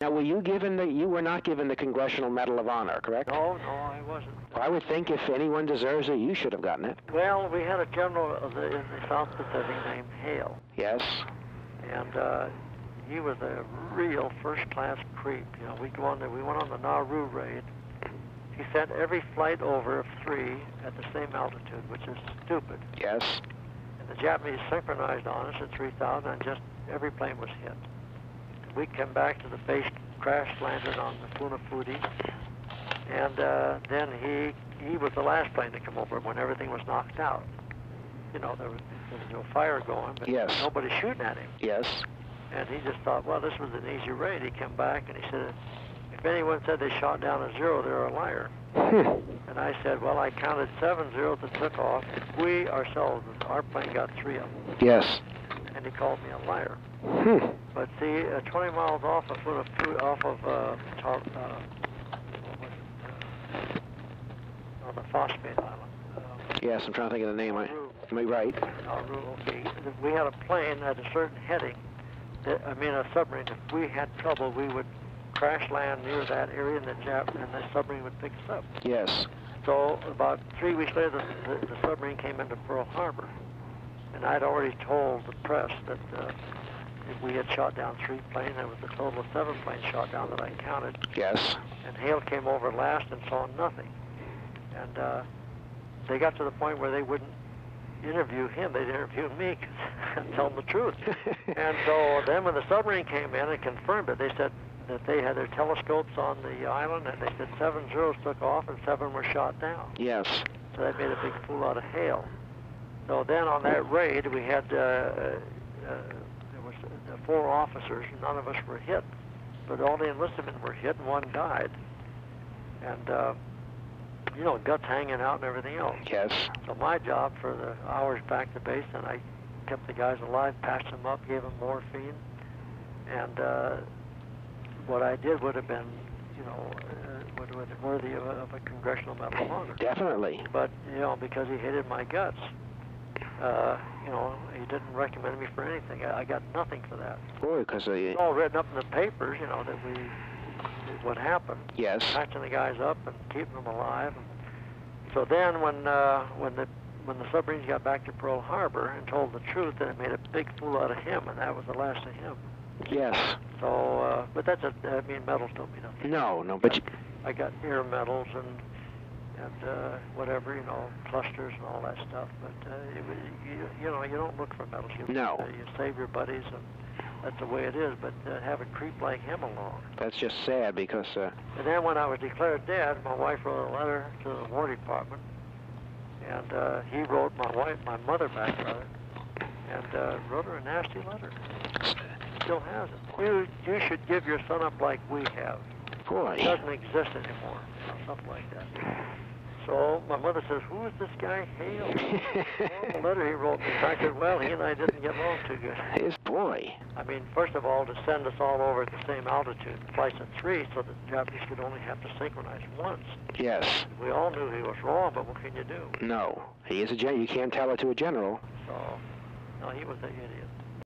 Now, were you given you were not given the Congressional Medal of Honor, correct? No, I wasn't. Well, I would think if anyone deserves it, you should have gotten it. Well, we had a general in the South Pacific named Hale. Yes. And he was a real first-class creep. You know, we went on the Nauru raid. He sent every flight over of 3 at the same altitude, which is stupid. Yes. And the Japanese synchronized on us at 3,000, and just every plane was hit. We came back to the base, crash landed on the Funafuti, and then he was the last plane to come over when everything was knocked out. You know, there was no fire going, but yes. nobody shooting at him. Yes. And he just thought, well, this was an easy raid. He came back and he said, if anyone said they shot down a 0, they're a liar. And I said, well, I counted 7 zeros that took off. We ourselves, our plane got 3 of them. Yes. And he called me a liar. But see, 20 miles off of on the Phosphate Island. Yes, I'm trying to think of the name. Am I right? Nauru, okay. We had a plane at a certain heading. A submarine. If we had trouble, we would crash land near that area, and the submarine would pick us up. Yes. So about 3 weeks later, the submarine came into Pearl Harbor, and I'd already told the press that if we had shot down 3 planes, there was a total of 7 planes shot down that I counted. Yes. And Hale came over last and saw nothing. And they got to the point where they wouldn't interview him, they'd interview me and tell them the truth. And so then when the submarine came in and confirmed it, they said that they had their telescopes on the island, and they said 7 zeros took off and 7 were shot down. Yes. So that made a big fool out of Hale. So then on that raid, we had, there was 4 officers, none of us were hit, but all the enlisted men were hit and 1 died. And, guts hanging out and everything else. Yes. So my job for the hours back to base, and I kept the guys alive, patched them up, gave them morphine, and what I did would have been, worthy of a Congressional Medal of Honor. Definitely. But, because he hated my guts, he didn't recommend me for anything. I got nothing for that. Boy, because it's all written up in the papers, that what happened. Yes. Patching the guys up and keeping them alive. So then when the submarines got back to Pearl Harbor and told the truth, then it made a big fool out of him, and that was the last of him. Yes. So, but medals don't mean nothing. No, but I got air medals and whatever, clusters and all that stuff. But you don't look for medals. You save your buddies, and that's the way it is. But have a creep like him along. That's just sad because. And then when I was declared dead, my wife wrote a letter to the War Department, and he wrote my mother back, rather, and wrote her a nasty letter. Still has it. You should give your son up like we have. Boy. It doesn't exist anymore. Something like that. So my mother says, who is this guy Hale? The letter he wrote me. I said, well, he and I didn't get along too good. His boy. I mean, first of all, to send us all over at the same altitude, twice at 3, so that the Japanese could only have to synchronize once. Yes. We all knew he was wrong, but what can you do? No. He is a general. You can't tell it to a general. So, no, he was an idiot.